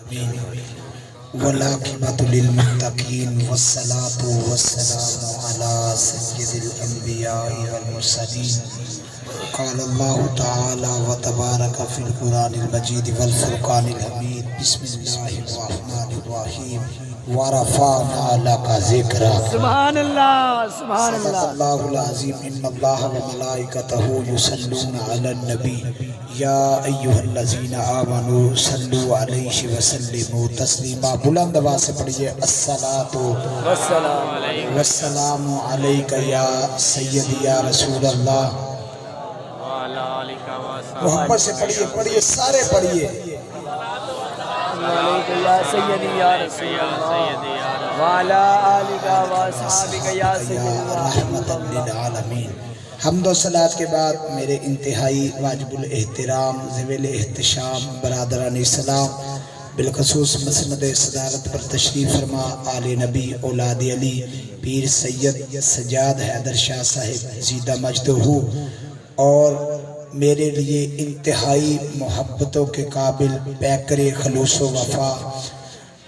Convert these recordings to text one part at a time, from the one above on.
والعاقبۃ للمتقین والصلاة والسلام علی سید الانبیاء والمرسلین قال اللہ تعالی وتبارک فی القرآن المجید والفرقان الحمید بسم اللہ الرحمن الرحیم ورفعنا لک ذکرا سبحان اللہ سبحان صدق اللہ اللہ العظیم ان اللہ وملائکتہ یصلون علی النبی یا ایہا الذین آمنوا صلوا علیہ وسلموا تسلیما بلند آواز سے پڑھیے الصلاۃ والسلام علیک یا سیدی یا رسول اللہ محمد سے پڑھیے سارے پڑھیے یا سیدی یا رسول اللہ وعلا آلک و اصحابک یا سیدی رحمت للعالمین حمد و صلاۃ کے بعد میرے انتہائی واجب الاحترام ذویل احتشام برادران اسلام بالخصوص مسند صدارت پر تشریف فرما آل نبی اولاد علی پیر سید سجاد حیدر شاہ صاحب زیدہ مجدہ اور میرے لیے انتہائی محبتوں کے قابل پیکر خلوص و وفا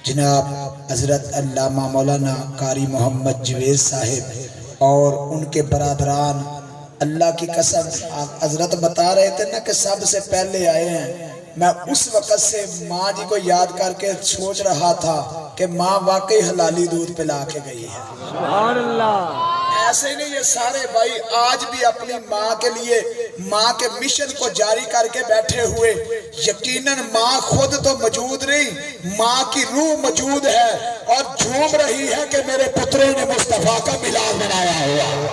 جناب حضرت علامہ مولانا قاری محمد جوید صاحب اور ان کے برادران اللہ کی قسم حضرت بتا رہے تھے نا کہ سب سے پہلے آئے ہیں میں اس وقت سے ماں جی کو یاد کر کے سوچ رہا تھا کہ ماں واقعی حلالی دودھ پلا کے گئی ہے سبحان اللہ ایسے نہیں یہ سارے بھائی آج بھی اپنی ماں کے لیے ماں کے مشن کو جاری کر کے بیٹھے ہوئے یقیناً ماں خود تو موجود نہیں ماں کی روح موجود ہے اور جھوم رہی ہے کہ میرے پتروں نے مصطفیٰ کا میلاد منایا ہوا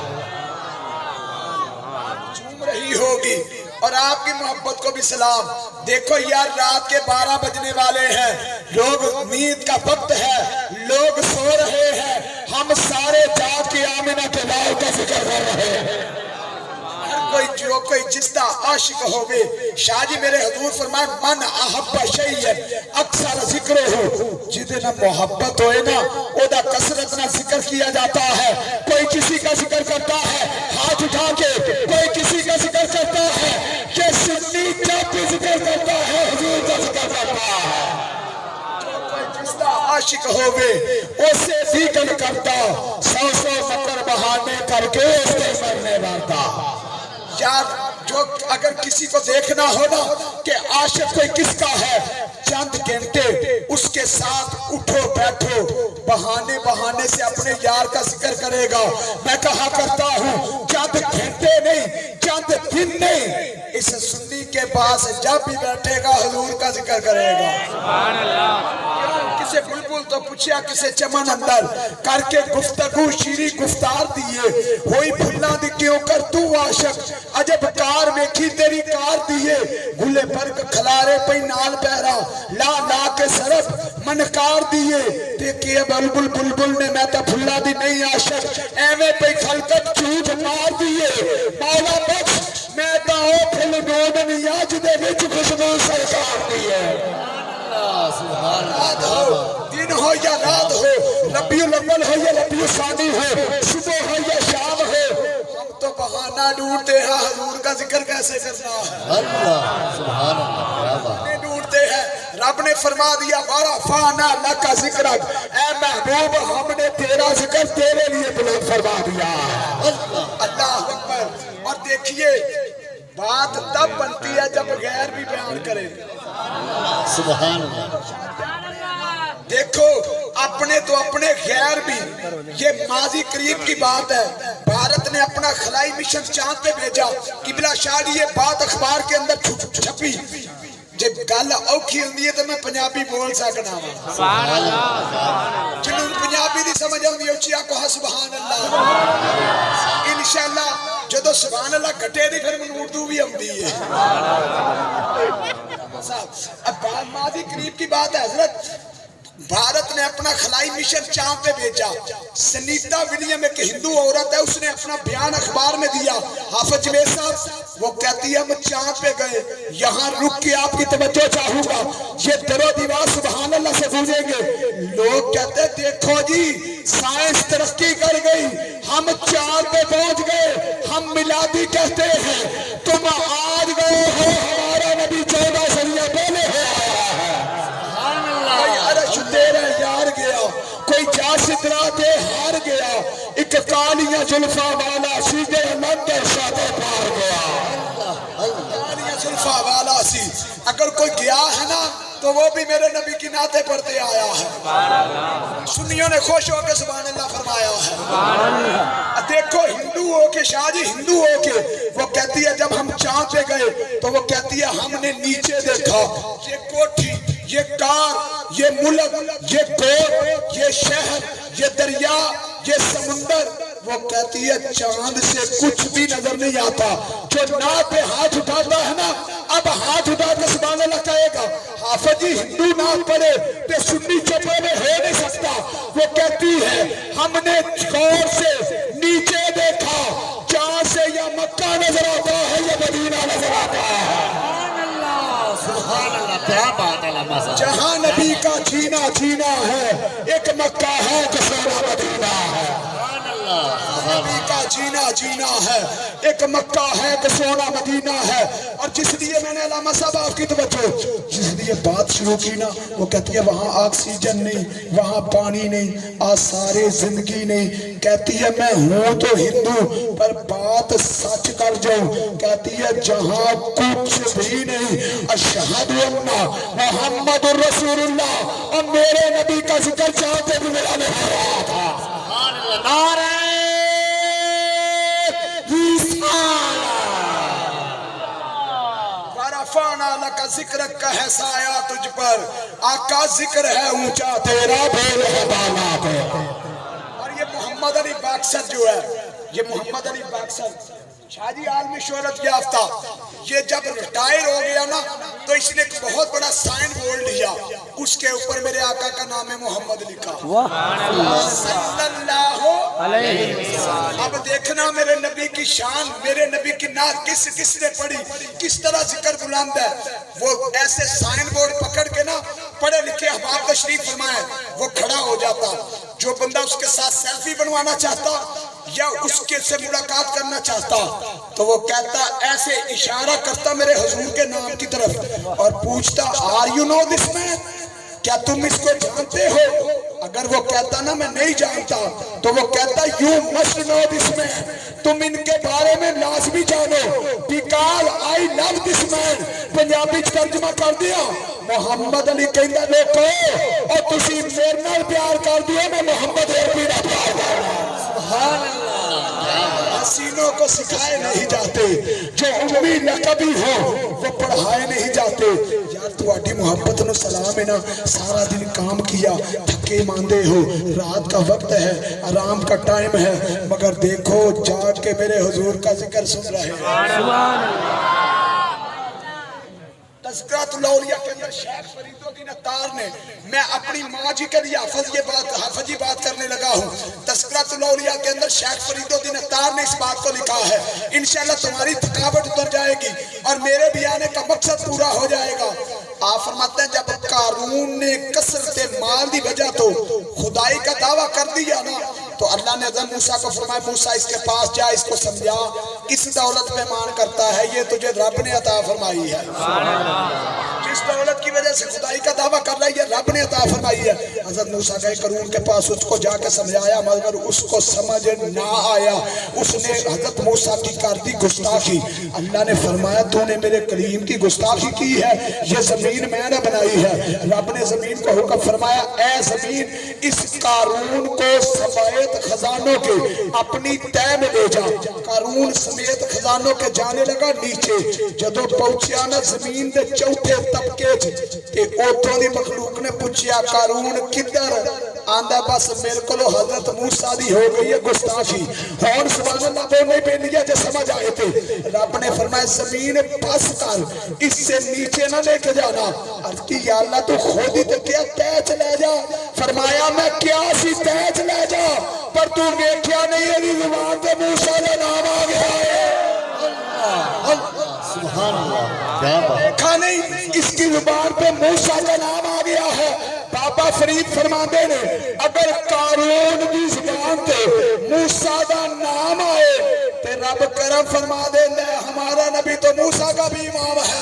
جھوم رہی ہوگی اور آپ کی محبت کو بھی سلام دیکھو یار رات کے 12 بجنے والے ہیں لوگ نیند کا وقت ہے لوگ سو رہے ہیں ہم سارے جات کی آمنہ کے لال کا ذکر کر رہے ہیں ہر کوئی جو کوئی جستا عاشق ہوگے شاہ جی میرے حضور فرمائے من احب شیئن اکثر ذکر ہو جتنا محبت ہوئے نا او دا کثرت نہ ذکر کیا جاتا ہے کوئی کسی کا ذکر کرتا ہے ہاتھ اٹھا کے کوئی کسی کا ذکر کرتا ہے کہ سنی جب بھی ذکر کرتا ہے حضور کا ذکر کرتا ہے عاشق ہوگے اسے ذکر کرتا سو مکر بہانے کر کے اس کے مرنے مارتا یار جو اگر کسی کو دیکھنا ہو نا کہ عاشق کوئی کس کا ہے چند گھنٹے اس کے ساتھ اٹھو بیٹھو بہانے سے اپنے یار کا ذکر کرے گا میں کہا کرتا ہوں چند گھنٹے نہیں چند دن نہیں اس سنی کے پاس جب بھی بیٹھے گا حضور کا ذکر کرے گا سبحان اللہ کسے بلبل تو پوچھیا کسے چمن اندر کر کے گفتگو شیری گفتار دیئے ہوئی بھلنا دی کیوں کر تو عاشق عجب کار میں کی تیری کار دیئے گلے برگ کھلارے پہ نال پہرا لا کے سرف منکار دیئے دیکھئے بلبل نے میں تا بھلا دی نہیں عاشق ایوے پہ خلقت جھوٹ مار دیئے مولا بخش میں تا او پھل گودن یاج دے وچ خوشبو سرکار دیئے سبحان اللہ دن ہو یا رات ہو ربیع الاول ہو یا ربیع الثانی ہو صبح ہو یا شام ہو ہم تو بہانہ ڈھونڈتے ہیں حضور کا ذکر کیسے کرنا ہے اللہ سبحان اللہ ڈھونڈتے ہیں رب نے فرما دیا وَرَفَعْنَا لَكَ ذِكْرَكَ اے محبوب ہم نے تیرا ذکر تیرے لیے بلند فرما دیا اللہ اکبر اور دیکھیے بات تب بنتی ہے جب غیر بھی بیان کرے سبحان اللہ دیکھو اپنے تو اپنے غیر بھی یہ ماضی قریب کی بات ہے بھارت نے اپنا خلائی مشن چاند پہ بھیجا قبلہ شاہ یہ بات اخبار کے اندر چھپی جب گل اوکھی ہوندی ہے تو میں پنجابی بول سکنا ہوں سبحان اللہ جنہوں پنجابی دی سمجھ ہوندی ہے اچھی آکو ہاں سبحان اللہ انشاءاللہ جدو سبحان اللہ گھٹے دی پھر من اردو بھی ہوندی ہے اب ماضی قریب کی بات ہے حضرت بھارت نے اپنا خلائی مشن چاند پہ بھیجا سنیتا ولیم ایک ہندو عورت ہے اس نے اپنا بیان اخبار میں دیا حافظ جوید صاحب وہ کہتی ہے ہم چاند پہ گئے یہاں رک کے آپ کی توجہ چاہوں گا یہ در و دیوار سبحان اللہ سے گزریں گے لوگ کہتے ہیں دیکھو جی سائنس ترقی کر گئی ہم چاند پہ پہنچ گئے ہم میلادی کہتے ہیں تم آج گئے ہو ہمارا نبی 14 صدیاں پہلے ہے ہاتھ تیرا یار گیا کوئی جا سدرا دے ہار گیا ایک کالیاں زلفا والا سیدھے مندر شادے پار گیا کالیاں زلفا والا سی اگر کوئی گیا ہے نا تو وہ بھی میرے نبی کی نعتیں پڑھتے آیا ہے سنیوں نے خوش ہو کے سبحان اللہ فرمایا ہے دیکھو ہندو ہو کے شاہ جی ہندو ہو کے وہ کہتی ہے جب ہم چاند پہ گئے تو وہ کہتی ہے ہم نے نیچے دیکھا یہ کوٹھی یہ کار یہ ملک یہ گور یہ شہر یہ دریا یہ سمندر وہ کہتی ہے چاند سے کچھ بھی نظر نہیں آتا جو ناک پہ ہاتھ اٹھاتا ہے نا اب ہاتھ اٹھا کے سبحان اللہ کہے گا حافظ جی ہندو ناک پڑے تو سنی چپے میں ہو نہیں سکتا وہ کہتی ہے ہم نے غور سے نیچے دیکھا چاند سے یا مکہ نظر آتا ہے یا مدینہ نظر آتا ہے سبحان اللہ کیا بات ہے جہاں نبی کا جینا جینا ہے ایک مکہ ہے دوسرا مدینہ ہے نبی کا جینا جینا ہے ایک مکہ ہے کہ سونا مدینہ ہے اور جس لیے میں نے علامہ صاحب آپ کی توجہ جس لیے بات شروع کی نا وہ کہتی ہے وہاں آکسیجن نہیں وہاں پانی نہیں آثار زندگی نہیں کہتی ہے میں ہوں تو ہندو پر بات سچ کر جاؤں کہتی ہے جہاں کچھ بھی نہیں اشہد ان محمد الرسول اللہ اور میرے نبی کا ذکر چاہتے بھی میرا نہیں ہو رہا تھا نعرہ ورفعنا لک ذکرک کا ہے سایہ تجھ پر آقا ذکر ہے اونچا تیرا بھول ہے بالا پہ اور یہ محمد علی باکسر جو ہے یہ محمد علی باکسر شاہ جی عالمی شہرت یافتہ یہ جب ریٹائر ہو گیا نا تو اس نے ایک بہت بڑا سائن بورڈ لیا اس کے اوپر میرے آقا کا نام ہے محمد لکھا صلی اللہ علیہ وسلم اب دیکھنا میرے نبی کی شان میرے نبی کی نعت کس نے پڑھی کس طرح ذکر بلند ہے وہ ایسے سائن بورڈ پکڑ کے نا پڑھے لکھے احباب تشریف فرمائے وہ کھڑا ہو جاتا جو بندہ اس کے ساتھ سیلفی بنوانا چاہتا یا اس کے سے ملاقات کرنا چاہتا تو وہ کہتا ایسے اشارہ کرتا میرے حضور کے نام کی طرف اور پوچھتا are you know this man کیا تم اس کو جانتے ہو اگر وہ کہتا نا میں نہیں جانتا تو وہ کہتا you must know this man تم ان کے بارے میں لازمی جانو because I love this man Punjabi ترجمہ کر دیا محمد علی کہندہ لوکو اور تسی میرے نال پیار کر دیا میں محمد عربی نہ پیار کرنا سبحان اللہ حسینوں کو سکھائے نہیں جاتے جو امی لقبی ہو وہ پڑھائے نہیں جاتے یار تو آٹی محبت نو سلام ہے نا سارا دن کام کیا تھکے ماندے ہو رات کا وقت ہے آرام کا ٹائم ہے مگر دیکھو جاگ کے میرے حضور کا ذکر سن رہے ہیں تذکرۃ الاولیاء کے اندر شیخ فرید الدین اتار نے میں اپنی ماں جی کے لیے حافظ جی بات کرنے لگا ہوں تذکرۃ الاولیاء کے اندر شیخ فرید الدین اتار نے اس بات کو لکھا ہے انشاءاللہ تمہاری تھکاوٹ اتر جائے گی اور میرے بھی آنے کا مقصد پورا ہو جائے گا آپ فرماتے ہیں جب قارون نے کثرت مال دی وجہ تو خدائی کا دعویٰ کر دیا نا تو اللہ نے حضرت موسیٰ کو فرمایا موسیٰ اس کے پاس جا اس کو سمجھا کس دولت پہ مان کرتا ہے یہ تجھے رب نے عطا فرمائی ہے جس دولت کی وجہ سے خدائی کا دعویٰ کر رہا ہے یہ رب نے عطا فرمائی ہے حضرت موسیٰ گئے قارون کے پاس اس کو جا کے سمجھایا مگر اس کو سمجھ نہ آیا اس نے حضرت موسیٰ کی کر دی گستاخی اللہ نے فرمایا تو نے میرے کلیم کی گستاخی کی ہے یہ زمین میں نے بنائی ہے رب نے زمین کو حکم فرمایا اے زمین اس قارون کو سمیت خزانوں کے اپنی تہ میں لے جا قارون سمیت خزانوں کے جانے لگا نیچے جدو پہنچیا نا زمین دے چوتھے طبقے تے اوتوں دی مخلوق نے پوچھیا قارون کدھر آندہ بس میرے کو حضرت موسیٰ دی ہو گئی ہے گستاخی ہون سبحان اللہ بولنے پہ لیا جو سمجھ آئے تھے رب نے فرمایا زمین بس کر اس سے نیچے نہ لے کے جانا عرض کی یا اللہ تو خود ہی تو کیا تیچ لے جا فرمایا میں کیا سی تیچ لے جا پر تو دیکھیا نہیں ہے زبان پہ موسیٰ کا نام آ گیا ہے سبحان اللہ دیکھا نہیں اس کی زبان پہ موسیٰ کا نام آ گیا ہے بابا فرید فرماندے نے اگر قارون کی زبان پہ موسیٰ کا نام آئے تو رب کرم فرما دے ہمارا نبی تو موسیٰ کا بھی امام ہے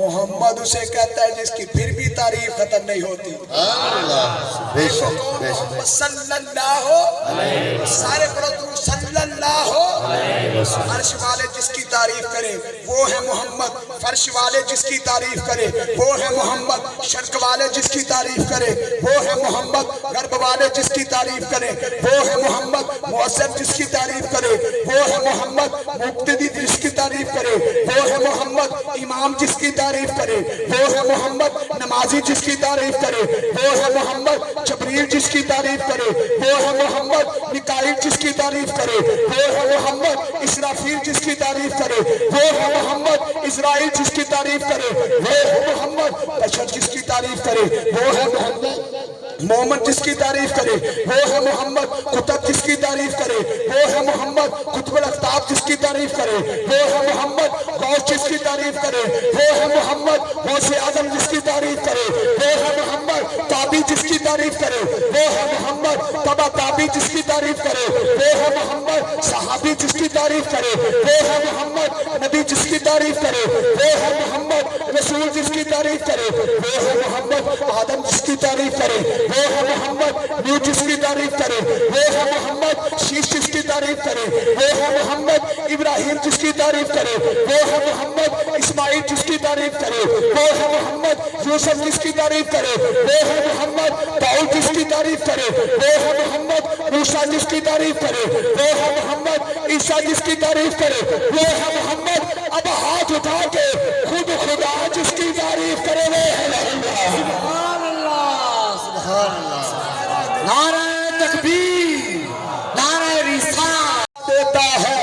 محمد اسے کہتا ہے جس کی پھر بھی تعریف ختم نہیں ہوتی. اللہ بے شک بے شک محمد صلی اللہ سارے پڑھو صلی اللہ عرش والے جس کی تعریف کرے وہ ہے محمد. فرش والے جس کی تعریف کرے وہ ہے محمد. شرق والے جس کی تعریف کرے وہ ہے محمد. غرب والے جس کی تعریف کرے وہ ہے محمد. مؤثر جس کی تعریف کرے وہ ہے محمد. مقتدی جس کی تعریف کرے وہ ہے محمد. امام جس کی تعریف کرے وہ ہے محمد. نمازی جس کی تعریف کرے وہ ہے محمد. جبریل جس کی تعریف کرے وہ ہے محمد. میکائیل جس کی تعریف کرے وہ ہے محمد. اسرافیل جس کی تعریف کرے وہ ہے محمد. اسرائیل جس کی تعریف کرے وہ ہے محمد. بشر جس کی تعریف کرے وہ ہے محمد. مومن جس کی تعریف کرے وہ ہے محمد. قطب جس کی تعریف کرے وہ ہے محمد. قطب الاقطاب جس کی تعریف کرے وہ ہے محمد. غوث جس کی تعریف کرے وہ ہے محمد. غوث اعظم جس کی تعریف کرے وہ ہے محمد. تابی جس کی تعریف کرے وہ ہے محمد. تبا تابی جس کی تعریف کرے وہ ہے محمد. صحابی جس کی تعریف کرے وہ ہے محمد. نبی جس کی تعریف کرے وہ ہے محمد. رسول جس کی تعریف کرے وہ ہے محمد. آدم جس کی تعریف کرے وہ ہے محمد. نوح جس کی تعریف کرے وہ ہے محمد. شیش جس کی تعریف کرے وہ ہے محمد. ابراہیم جس کی تعریف کرے وہ ہے محمد. اسماعیل جس کی تعریف کرے وہ ہے محمد. یوسف جس کی تعریف کرے وہ ہے محمد. داؤد جس کی تعریف کرے وہ ہے محمد. موسیٰ جس کی تعریف کرے وہ ہے محمد. عیسیٰ جس کی تعریف کرے وہ ہے محمد. اب ہاتھ اٹھا کے خود خدا جس کی تعریف کرے وہ ہے سبحان اللہ سبحان اللہ. نعرہ تکبیر نعرہ رسالت دیتا ہے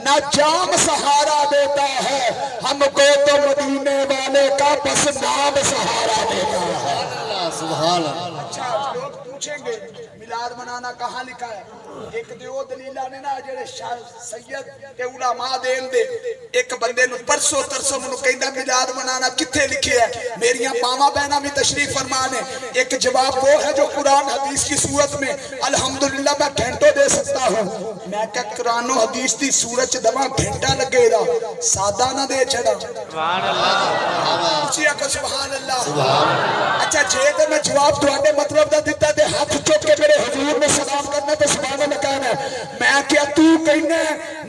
نہ جام سہارا دیتا ہے ہم کو تو مدینے والے کا بس نام سہارا دیتا ہے. سبحان اللہ. اچھا لوگ پوچھیں گے میلاد منانا کہاں لکھا ہے؟ ایک دیو دلیلہ نے نا جڑے سید تے علماء دین دے ایک بندے نو پرسوں ترسوں منو کہندا میلاد منانا کتھے لکھے ہے؟ میریاں ماما بہناں بھی تشریف فرمان ہے. ایک جواب وہ ہے جو قرآن حدیث کی صورت میں الحمدللہ میں گھنٹوں دے سکتا ہوں. میں کہ قرآن و حدیث دی صورت دوا گھنٹہ لگے گا سادہ نہ دے چھڑا. سبحان اللہ. اچھی اکو سبحان اللہ. اچھا جے تے میں جواب تواڈے مطلب دا دتا تے ہاتھ چک کے میرے حضور میں سلام کرنا تے سبحان اللہ کہنا ہے. میں کیا تو کہنا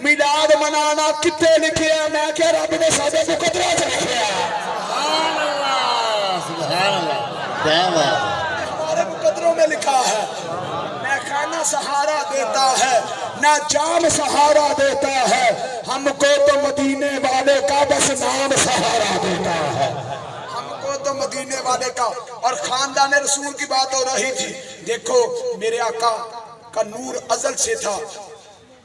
میلاد منانا کتے لکھے ہے؟ میں کیا رب نے سادے مقدرہ سے لکھے ہے. سبحان اللہ سبحان اللہ. کیا بات ہمارے مقدروں میں لکھا ہے. میں کھانا سہارا دیتا ہے نہ جام سہارا دیتا ہے ہم کو تو مدینے والے کا بس نام سہارا دیتا ہے. ہم کو تو مدینے والے کا. اور خاندان رسول کی بات ہو رہی تھی. دیکھو میرے آقا کا نور ازل سے تھا.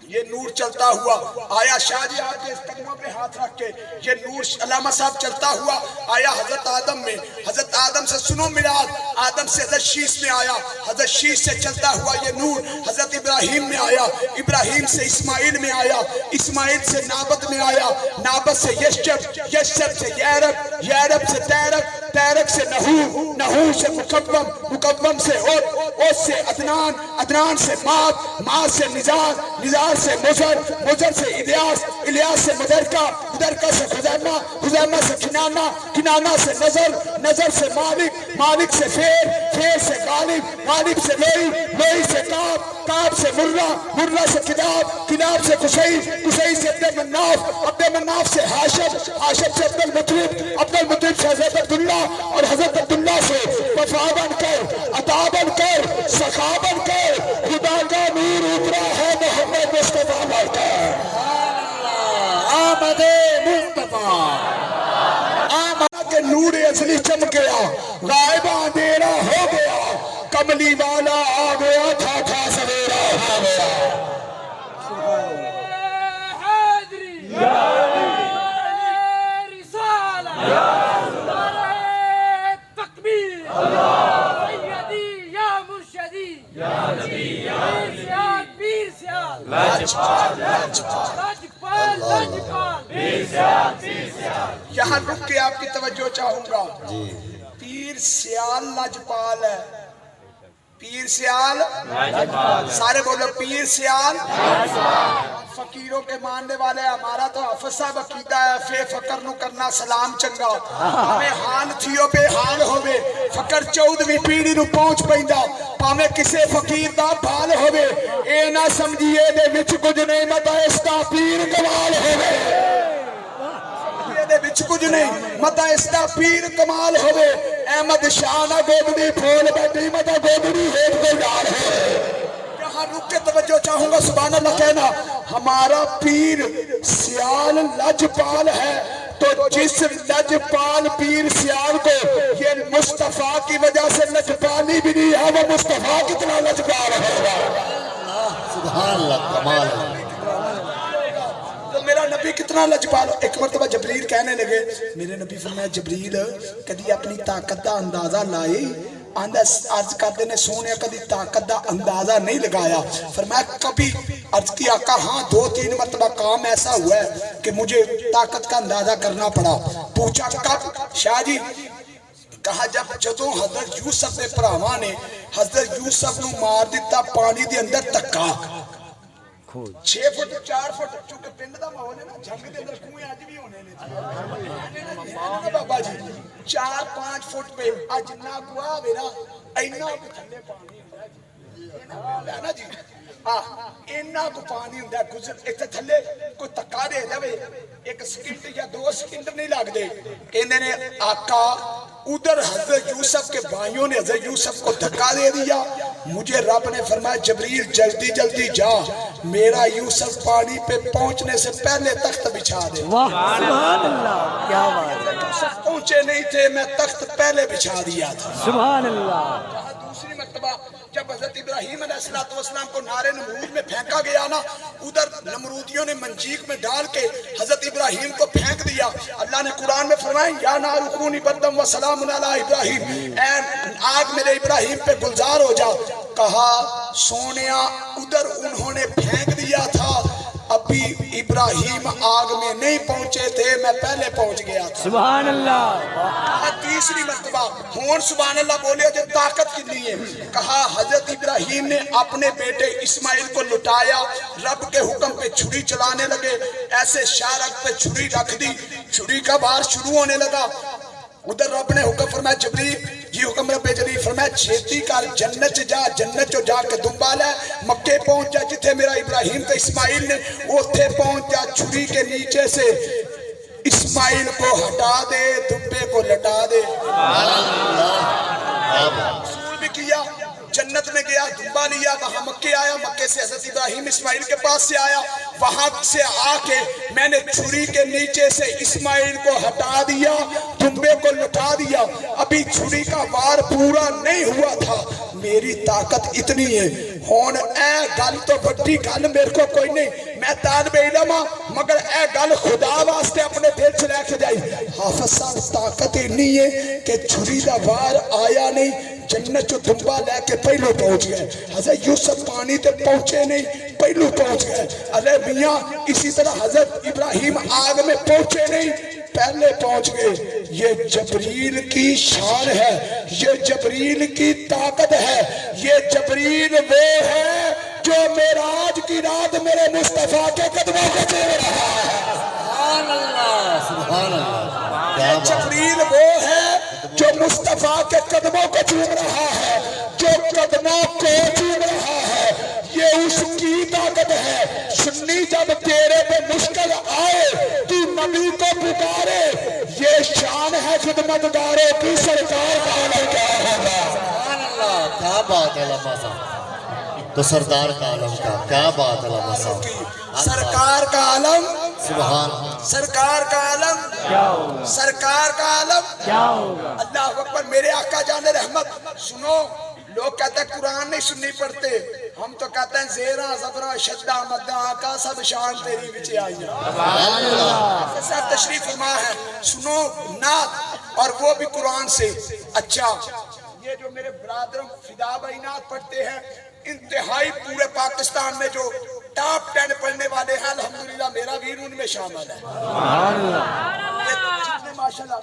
یہ نور چلتا ہوا آیا شاہ جی آپ کے قدموں پہ ہاتھ رکھ کے یہ نور علامہ صاحب چلتا ہوا آیا حضرت آدم میں. حضرت آدم سے سنو میلاد. آدم سے حضرت شیش میں آیا. حضرت شیش سے چلتا ہوا یہ نور حضرت ابراہیم میں آیا. ابراہیم سے اسماعیل میں آیا. اسماعیل سے نابت میں آیا. نابت سے یشب. یشب سے یعرب. یعرب سے تیرک. تیرک سے نحو. نحو سے مکوم. مکوم سے اوت سے عدنان. عدنان سے ماد. ماد سے نزار. نزار سے مزر. مزر سے الیاس. الیاس سے مدرکہ. مدرکہ سے خزیمہ. خزیمہ سے کنانہ. کنانہ سے نظر. نظر سے مالک. مالک سے فیر. فیر سے غالب. غالب سے لوئی. لوئی سے کعب. کعب سے مرہ. مرہ سے کلاب. کلاب سے قصی. قصی سے عبد مناف. عبد مناف سے حاشب. حاشب سے عبد المطلب. عبد المطلب سے حضرت عبداللہ. اور حضرت عبداللہ سے وفا بن کر عطا بن کر سخا بن کر خدا کا نور اترا ہے محمد مصطفیٰ بن کر. آمد مصطفیٰ. آمد کے نور اصلی چمک گیا. غائبہ اندھیرا ہو گیا. کملی والا آ گیا. تھا تھا سویرا ہو گیا. یہاں رک کے آپ کی توجہ چاہوں گا. پیر سیال لاجپال ہے. پیر سیال سارے بولو پیر سیال فقیروں کے ماننے والے ہمارا تو حافظ صاحب عقیدہ ہے فے فقر نو کرنا سلام چنگا ہمیں حال تھیو بے حال ہوئے فقر 14ویں پیڑھی نو پہنچ پیندا پاویں کسے فقیر دا بھال ہوئے اے نہ سمجھیے دے وچ کچھ نہیں متا اس دا پیر کمال ہوئے دے وچ کچھ نہیں متا اس دا پیر کمال ہوئے احمد شاہ نہ گودڑی پھول بیٹھی متا گودڑی ہیٹ کو ڈال ہوئے یہاں رک کے توجہ چاہوں گا سبحان اللہ کہنا ہمارا پیر سیال لجپال ہے تو جس لجپال پیر سیال کو یہ مصطفیٰ کی وجہ سے لجپالی بھی نہیں ہے وہ مصطفیٰ کتنا لجپال ہوگا سبحان اللہ کمال ہے تو میرا نبی کتنا لجپال ایک مرتبہ جبریل کہنے لگے میرے نبی فرمایا جبریل کدی اپنی طاقت دا اندازہ لائے عرض کرتے نے سونے کدی طاقت دا اندازہ نہیں لگایا فرمایا کبھی عرض کی آقا ہاں 2-3 مرتبہ کام ایسا ہوا ہے کہ مجھے طاقت کا اندازہ کرنا پڑا پوچھا کب شاہ جی کہا جدوں حضرت یوسف نے پراواں نے حضرت یوسف نو مار دیتا پانی دے اندر تکا 6 فٹ 4 فٹ چونکہ پنڈ دا ماحول ہے نا جنگ دے اندر کنویں اج بھی ہونے نے بابا جی 4-5 فٹ پہ اج نہ گوا ہوے نا اینا بھی تھلے پانی ہوندا ہے نا جی ہاں اینا کو پانی ہوندا ہے گزر ایتھے تھلے کوئی تکا دے جاوے 1 سیکنڈ یا 2 سیکنڈ نہیں لگ دے کہندے نے آقا ادھر حضرت یوسف کے بھائیوں نے حضرت یوسف کو دھکا دے دیا مجھے رب نے فرمایا جبریل جلدی جلدی جا میرا یوسف پانی پہ پہنچنے سے پہلے تخت بچھا دے سبحان اللہ کیا بات ہے یوسف پہنچے نہیں تھے میں تخت پہلے بچھا دیا تھا سبحان اللہ دوسری مرتبہ جب حضرت ابراہیم علیہ السلام کو نارے نمرود میں پھینکا گیا نا ادھر نمرودیوں نے منجیق میں ڈال کے حضرت ابراہیم کو پھینک دیا اللہ نے قرآن میں فرمایا یا نار کونی بردم و سلام علی ابراہیم اے آگ میرے ابراہیم پہ گلزار ہو جا کہا سونیا ادھر انہوں نے پھینک دیا تھا ابھی ابراہیم آگ میں نہیں پہنچے تھے میں پہلے پہنچ گیا تھا سبحان اللہ تیسری مرتبہ ہون سبحان اللہ بولے جو طاقت کتنی ہے کہا حضرت ابراہیم نے اپنے بیٹے اسماعیل کو لٹایا رب کے حکم پہ چھری چلانے لگے ایسے شارک پہ چھری رکھ دی چھری کا بار شروع ہونے لگا ادھر رب نے حکم فرمایا جبریل یہ حکم رب جبریل فرمایا چھیتی کر جنت جا کے دنبال ہے مکے پہنچ جا جتھے میرا ابراہیم تے اسماعیل نے اوتھے پہنچ جا چھری کے نیچے سے اسماعیل کو ہٹا دے دبے کو لٹا دے رسول بھی کیا جنت میں گیا دنبا لیا وہاں مکے آیا مکے سے حضرت ابراہیم اسماعیل کے پاس سے آیا وہاں سے آ کے میں نے چھری کے نیچے سے اسماعیل کو ہٹا دیا دنبے کو لٹا دیا ابھی چھری کا وار پورا نہیں ہوا تھا میری طاقت اتنی ہے ہون اے گل تو بڑی گل میرے کو کوئی نہیں میں طالب علم ہاں مگر اے گل خدا واسطے اپنے دل سے لے کے جائی حافظ صاحب طاقت اتنی ہے کہ چھری کا وار آیا نہیں جنت جو دنبا لے کے پہلو پہنچ گئے حضرت یوسف پانی تے پہنچے نہیں پہلو پہنچ گئے ارے میاں اسی طرح حضرت ابراہیم آگ میں پہنچے نہیں پہلے پہنچ گئے یہ جبریل کی شان ہے یہ جبریل کی طاقت ہے یہ جبریل وہ ہے جو معراج کی رات میرے مصطفیٰ کے قدموں کو چوم رہا ہے سبحان اللہ سبحان اللہ یہ جبریل وہ ہے جو مصطفیٰ کے قدموں کو چوم رہا ہے جو قدموں کو چوم رہا ہے یہ اس کی طاقت ہے سنی جب تیرے پہ مشکل آئے تو نبی کو پکارے یہ شان ہے خدمتگاروں کی سرکار کا عالم کیا ہوگا سبحان اللہ کیا بات ہے لمحہ صاحب تو سردار کا عالم کا کیا بات ہے لمحہ صاحب سرکار کا عالم سبحان سرکار کا عالم کیا ہوگا سرکار کا عالم کیا ہوگا اللہ اکبر میرے آقا جان رحمت سنو لوگ کہتے ہیں قرآن نہیں سننی پڑھتے ہم تو کہتے ہیں زیرہ زبرہ شدہ مدہ آقا سب شان تیری بچے آئی ہیں حافظ صاحب تشریف فرما ہے سنو نعت اور وہ بھی قرآن سے اچھا یہ جو میرے برادر فدا بھائی نعت پڑھتے ہیں انتہائی پورے پاکستان میں جو ٹاپ 10 پڑھنے والے ہیں الحمدللہ میرا ویر ان میں شامل ہے جتنے ماشاءاللہ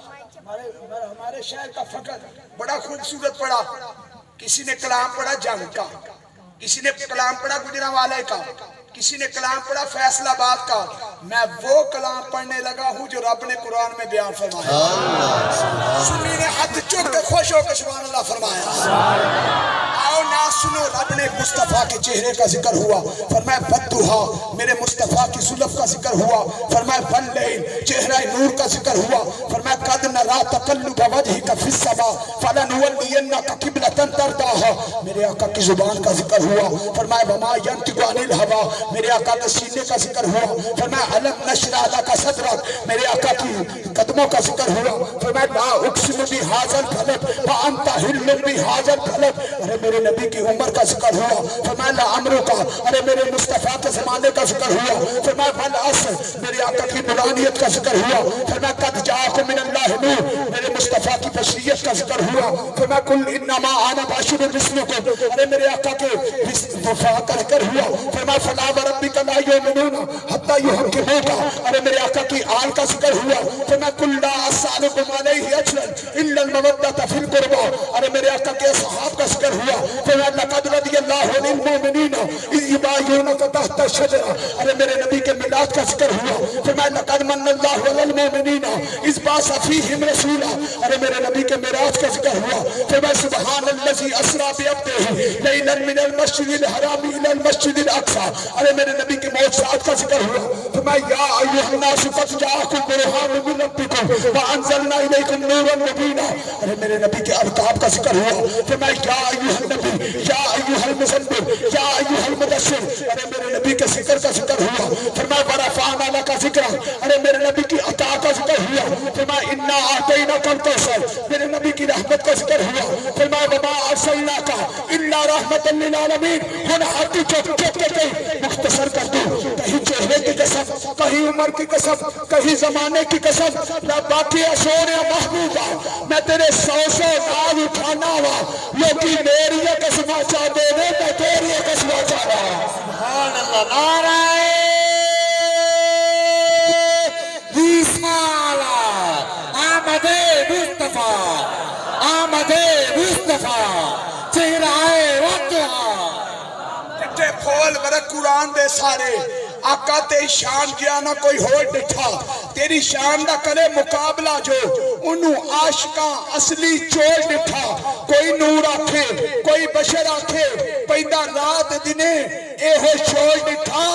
ہمارے شہر کا فخر بڑا خوبصورت پڑا کسی نے کلام پڑھا جنگ کا، کسی نے کلام پڑھا گجرانوالے کا، کسی نے کلام پڑھا فیصل آباد کا. میں وہ کلام پڑھنے لگا ہوں جو رب نے قرآن میں بیان فرمایا. سنی نے ہاتھ چک کے خوش ہو کے سبحان اللہ فرمایا. آؤ نہ سنو، رب نے مصطفیٰ کے چہرے کا ذکر ہوا، فرمایا بدھا، میرے مصطفیٰ کی زلف کا ذکر ہوا، فرمایا واللیل، چہرہ نور کا ذکر ہوا، فرمایا قد نرا تقلب وجہک فی السماء فلنولینک قبلۃ ترضاها، میرے آقا کی زبان کا ذکر ہوا، فرمایا وما ینطق عن الہوی، میرے آقا کے سینے کا ذکر ہوا، فرمایا الم نشرح لک صدرک، میرے آقا کی قدموں کا ذکر ہوا، فرمایا لا اقسم بہذا البلد وانت حل بہذا البلد، ارے میرے نبی کی عمر کا ذکر ہوا، فرمایا لعمرک، ارے میرے مصطفیٰ کے زمانے کا ذکر ہوا، فرمایا والعصر، میرے آقا کی نورانیت کا ذکر ہوا، فرمایا قد جاءکم من اللہ نور، میرے مصطفیٰ کی بشریت کا ذکر ہوا، فرمایا قل انما انا بشر مثلکم، ارے میرے آقا کے وفا کا ذکر ہوا، فرمایا فلا وربک لا یؤمنون حتی یحکموک، ارے میرے آقا کی آل کا ذکر ہوا، فرمایا قل لا اسألکم علیہ اجرا الا المودۃ فی القربى، ارے میرے آقا کے اصحاب کا ذکر ہوا، فرمایا لقد رضی اللہ عن المؤمنین اذ یبایعونک تحت الشجرہ، ارے میرے نبی کے میلاد کا ذکر ہوا، فرمایا لقد من اللہ علی المؤمنین اذ بعث فیہم رسولا، ارے میرے نبی کے معراج کا ذکر ہوا، فرمایا سبحان الذی اسری بعبدہ لیلا من المسجد الحرام الی المسجد الاقصی، ارے میرے نبی کے معجزات کا ذکر ہوا، فرمایا یا ایھا الناس قد جاءکم برہان من ربکم وانزلنا الیکم نورا مبینا، ارے میرے نبی کے القاب کا ذکر ہوا، فرمایا یا ایھا النبی یا ایھا المزمل یا ایھا المدثر، ارے میرے نبی کے ذکر کا ذکر ہوا، فرمایا ورفعنا لک ذکرک، ارے میرے نبی کی عطا کا ذکر ہوا، فرمایا انا اعطیناک الکوثر، میرے نبی کی رحمت کا ذکر ہوا، فرمایا وما ارسلناک الا رحمۃ للعالمین. ہن ہاتھ چک چک کے کہیں مختصر کر دوں، کہیں چہرے کی قسم، کہیں عمر کی قسم، کہیں زمانے کی قسم، نہ باقی سونے محبوبہ میں تیرے سو ناز اٹھانا ہوا، لوکی میری قسم چاہ دے میں تیری قسم چاہ رہا. سبحان اللہ. نعرہ رسالہ، آمد مصطفیٰ، آمد مصطفیٰ، چہرہ وقتہ. تے پھول ورک قرآن دے سارے آقا تیری شان گیا نہ کوئی ہو ڈٹھا، تیری شان دا کرے مقابلہ جو انہوں عاشقاں اصلی چور ڈٹھا. کوئی نور آکھے کوئی بشر آکھے پیدا رات دنے اے ہو شور ڈٹھا،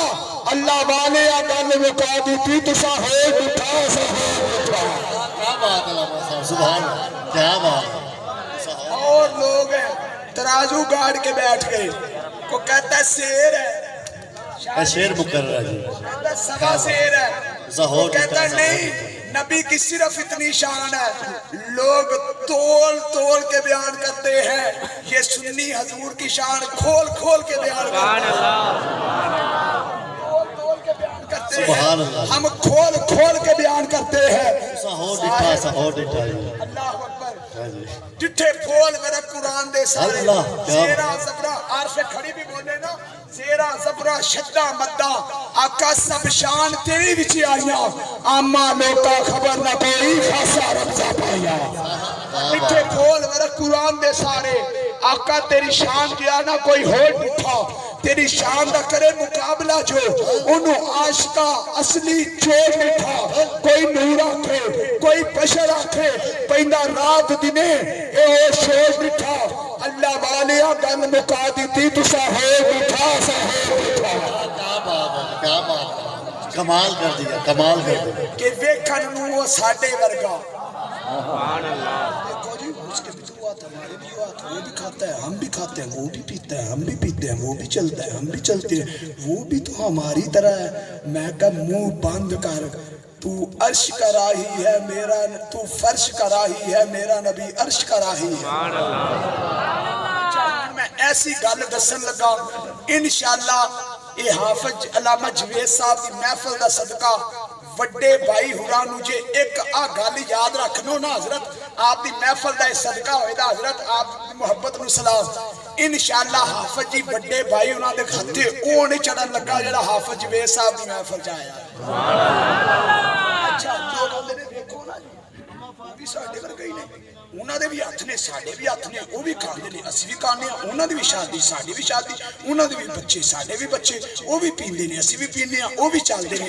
اللہ والے آگل مکا دیتی تسا ہو ڈٹھا سا ہو ڈٹھا. کیا بات ہے علامہ صاحب، سبحان اللہ، کیا بات ہے. اور لوگ ہیں ترازو گاڑ کے بیٹھ گئے، کو کہتا ہے سیر ہے، شیر مقرر ہے جی، کہتا ہے سوا سیر ہے، وہ کہتا ہے نہیں نبی کی صرف اتنی شان ہے. لوگ تول تول کے بیان کرتے ہیں، یہ سنی حضور کی شان کھول کھول کے بیان کرتے ہیں، تول تول کے بیان کرتے ہیں، ہم کھول کھول کے بیان کرتے ہیں. سہو ڈٹھا سہو ڈٹھا. اللہ اکبر. جتھے پھول میرا قرآن دے سارے زیرہ زبرہ عرش کھڑی بھی بولے نا، زیرہ زبرہ شدہ مدہ آقا سب شان تیری وچی آئیاں، آما لوکا خبر نہ کوئی خاصا رمزہ پائیا. جتھے پھول میرا قرآن دے سارے آقا تیری شان کیا نہ کوئی ہو ڈٹھا، تیری شان دا کرے مقابلہ جو انہوں عاشقہ اصلی چور ڈٹھا. کوئی نور آکھے کوئی بشر آکھے پیدا رات دنے اے ہو شور ڈٹھا، اللہ والیا گن مکا دیتی تسا ہو ڈٹھا سا ہو ڈٹھا. کیا بات ہے، کیا بات ہے، کمال کر دیا، کمال کر دیا. کہ ویکھن نوں وہ ساڈے ورگا. دیکھو جی اس کے بھی ہوا تھا، ہمارے بھی ہوا تھا، وہ بھی کھاتا ہے ہم بھی کھاتے ہیں، وہ بھی پیتا ہے ہم بھی پیتے ہیں، وہ بھی چلتا ہے ہم بھی چلتے ہیں، وہ بھی تو ہماری طرح ہے. میں کہا منہ بند کر، تو عرش کا راہی ہے میرا، تو فرش کا راہی ہے میرا نبی عرش کا راہی ہے. میں ایسی گل دسن لگا انشاءاللہ یہ حافظ علامہ جوید صاحب کی محفل دا صدقہ وڈے بھائی ہورانو جے ایک گل یاد رکھنو نا حضرت آپ دی محفل دا صدقہ ہوئے دا حضرت آپ دی محبت نو سلام. انشاءاللہ حافظ جی وڈے بھائی انہاں دے کھاتے او نہیں چڑھن لگا جڑا حافظ جوید صاحب دی محفل جایا. اچھا لوگ آندے نے دیکھو نا جی بھی ساڈے ورگے ہی نہیں. ਉਹਨਾਂ ਦੇ ਵੀ ਹੱਥ ਨੇ, ਸਾਡੇ ਵੀ ਹੱਥ ਨੇ, ਉਹ ਵੀ ਖਾਂਦੇ ਨੇ, ਅਸੀਂ ਵੀ ਖਾਂਦੇ ਆ, ਉਹਨਾਂ ਦੀ ਵੀ ਸ਼ਾਦੀ, ਸਾਡੀ ਵੀ ਸ਼ਾਦੀ, ਉਹਨਾਂ ਦੇ ਵੀ ਬੱਚੇ, ਸਾਡੇ ਵੀ ਬੱਚੇ, ਉਹ ਵੀ ਪੀਂਦੇ ਨੇ, ਅਸੀਂ ਵੀ ਪੀਂਦੇ ਆ, ਉਹ ਵੀ ਚੱਲਦੇ ਨੇ,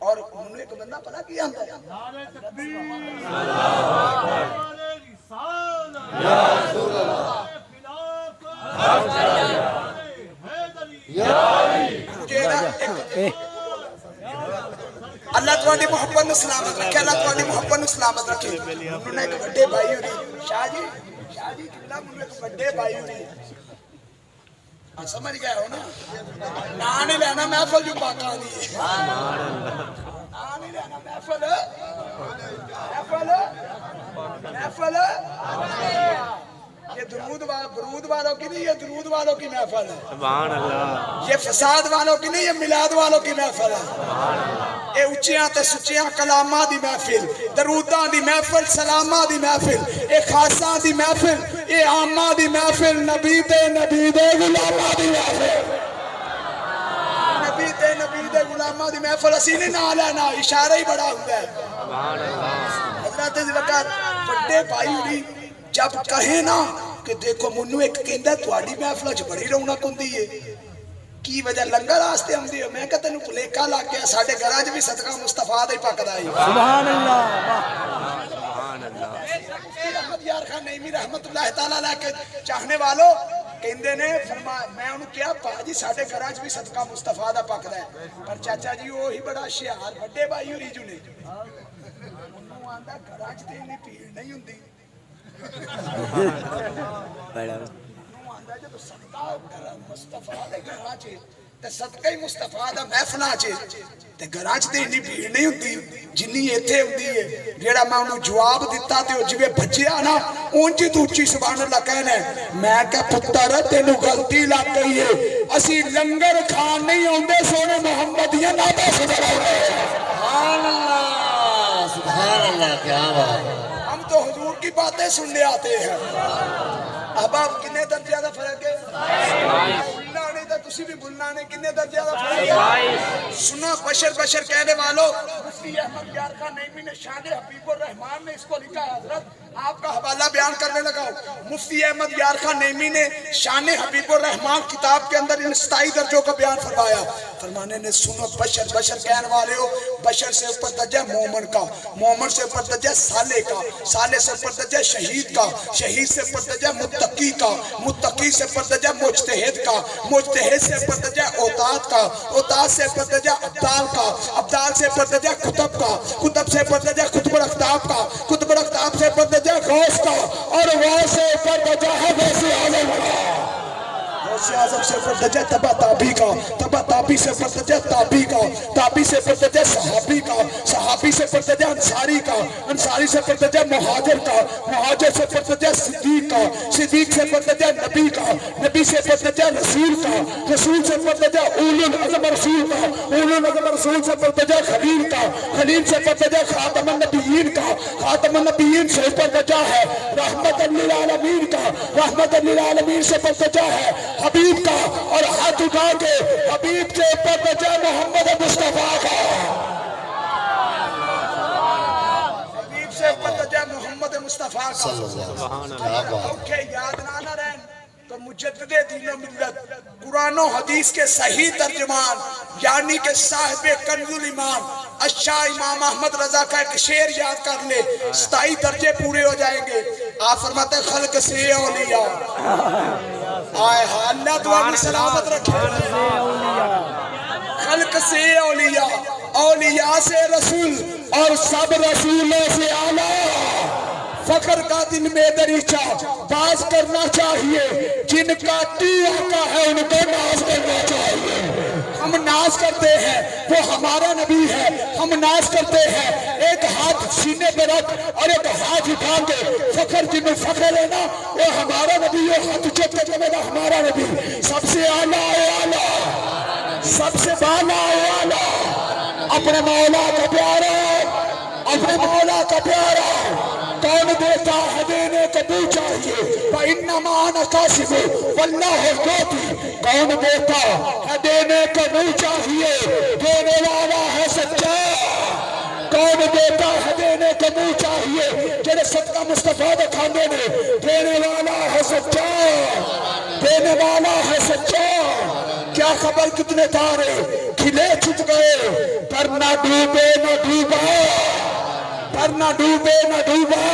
اور انہوں نے ایک بندہ پڑھا کیا اندر اللہ تمہاری محبت میں سلامت رکھے، اللہ تمہاری محبت میں سلامت رکھے۔ انہوں نے ایک بڑے بھائی ہوئی شاہ جی کتنا انہوں نے ایک بڑے بھائی ہوئی سمجھ گئے ہو نا، نہیں لینا محفل جو پاکا دی نہیں لینا محفل یہ درود والوں کی نہیں، یہ درود والوں کی محفل ہے، سبحان اللہ، یہ فساد والوں کی نہیں، یہ میلاد والوں کی محفل ہے، یہ اچیاں تے سچیاں کلاماں دی محفل، دروداں دی محفل، سلاماں دی محفل، یہ خاصاں دی محفل، یہ عاماں دی محفل، نبی دے غلاماں دی محفل، نبی دے غلاماں دی محفل اسی نہیں نہ لینا، اشارہ ہی بڑا ہوتا ہے۔ حضرت وقت بڑے بھائی ہوئی جب کہیں نا کہ دیکھو منو ایک کہندا تواڈی محفل چ بڑی رونق ہوندی ہے، کی وجہ لنگر واسطے آندی ہے، میں کہتا تینوں بھلیکا لگ گیا، ساڈے گھراں چ بھی صدقہ مصطفیٰ دا ہی پکدا ہے۔ سبحان اللہ، سبحان اللہ۔ احمد یار خان نعیمی رحمت اللہ تعالی علیہ کے چاہنے والوں کہندے نے فرمایا، میں انہوں کیا باجی ساڈے گھراں چ بھی صدقہ مصطفیٰ دا پکدا ہے، پر چاچا جی وہی بڑا شیار بڑے بھائی ہوری جو نے انہوں آندا گھراں چ تے اتنی بھیڑ نہیں ہوندی، مصطفیٰ دے گھراں چ تے صدقہ مصطفیٰ دا محفلاں چ تے گھراں چ تے اتنی بھیڑ نہیں ہوندی جنی ایتھے ہوندی ہے۔ جیڑا میں انہوں جواب دیتا تے او جویں بھجیا نا اونچی تو اونچی سبحان اللہ کہنا ہے، میں کہ پتر تینوں غلطی لگ گئی ہے، اسی لنگر کھان نہیں آندے سونے محمدیاں ناتا سبحان اللہ، سبحان اللہ، کیا بات ہے۔ ہم تو حضور کی باتیں سننے آتے ہیں۔ احباب کنے درجہ دا فرق ہے؟ بھولنا نہیں تھا تسی بھی بھولنا نہیں، کنے درجہ دا فرق ہے؟ سنو بشر کہنے والوں، مفتی احمد یار خان نعیمی نے شان حبیب الرحمان نے اس کو لکھا ہے، حضرت آپ کا حوالہ بیان کرنے لگا ہوں۔ مفتی احمد یار خان نعیمی نے شان حبیب الرحمان کتاب کے اندر ان 27 درجوں کا بیان فرمایا، فرمانے نے سنو بشر کہنے والے ہو، بشر سے اوپر درجہ مومن کا، مومن سے اوپر درجہ صالح کا، صالح سے اوپر درجہ شہید کا، شہید سے اوپر درجہ متقی کا، متقی سے اوپر درجہ مجتہد کا، مجتہد سے اوپر درجہ اوتاد کا، اوتاد سے اوپر درجہ ابدال کا، ابدال سے اوپر درجہ کتب کا، کتب سے اوپر درجہ قطب الاقطاب کا، قطب الاقطاب سے اوپر درجہ غوث کا، اور غوث سے اوپر درجہ ہے غوث اعظم کا، غوث اعظم سے اوپر درجہ تبا تابی کا، تبا تابی سے اوپر درجہ تابی کا، تابی سے اوپر درجہ صحابی کا، صحابی سے اوپر درجہ انصاری کا، انصاری سے اوپر درجہ مہاجر کا، مہاجر سے اوپر درجہ صدیق کا، صدیق سے اوپر درجہ نبی کا، نبی سے اوپر درجہ رسول کا، رسول سے اوپر درجہ اولو العزم رسول کا، اولو العزم رسول سے اوپر درجہ خلیل کا، خلیل سے اوپر درجہ خاتم النبیین کا، خاتم النبیین سے اوپر درجہ ہے رحمت للعالمین کا، رحمت للعالمین سے اوپر درجہ ہے حبیب کا، اور ہاتھ اٹھا کے حبیب سے اوپر درجہ محمد مصطفیٰ کا، حبیب سے اوپر درجہ محمد مصطفیٰ کا۔ یاد نہ رہن تو مجدد دین و ملت قرآن و حدیث کے صحیح ترجمان یعنی کہ صاحب کنز الایمان اشاہ امام احمد رضا کا ایک شعر یاد کر لے، 27 درجے پورے ہو جائیں گے۔ آپ فرماتے ہیں خلق سے اولیاء، آئے اللہ دعا سلامت رکھے، خلق سے اولیاء، اولیاء سے رسول، اور سب رسولوں سے اعلیٰ، فخر کا دن میں دریچہ باز کرنا چاہیے، جن کا ٹی آقا ہے ان کو ناز کرنا چاہیے۔ ہم ناز کرتے ہیں، وہ ہمارا نبی ہے، ہم ناز کرتے ہیں، ایک ہاتھ سینے پہ رکھ اور ایک ہاتھ اٹھا کے فخر جنہوں فخر ہے نا وہ ہمارا نبی، وہ ہاتھ چک کے میرا ہمارا نبی سب سے اعلیٰ اعلیٰ، سب سے بالا اعلیٰ، اپنے مولا کا پیارا، اپنے مولا کا پیارا کون دیتا ہے دینے کو بھی چاہیے، فَإِنَّمَا أَنَا قَاسِمٌ وَاللَّهُ الْمُعْطِي، کون دیتا ہے دینے کو بھی چاہیے، دینے والا ہے سچا، کون دیتا ہے دینے کو بھی چاہیے، جنہیں صدقہ مصطفیٰ دکھانے میں دینے والا ہے سچا، دینے والا ہے سچا، کیا کیا خبر کتنے تارے کھلے چھپ گئے، پر نہ ڈوبے نہ ڈوبا، پر نہ ڈوبے نہ ڈوبا۔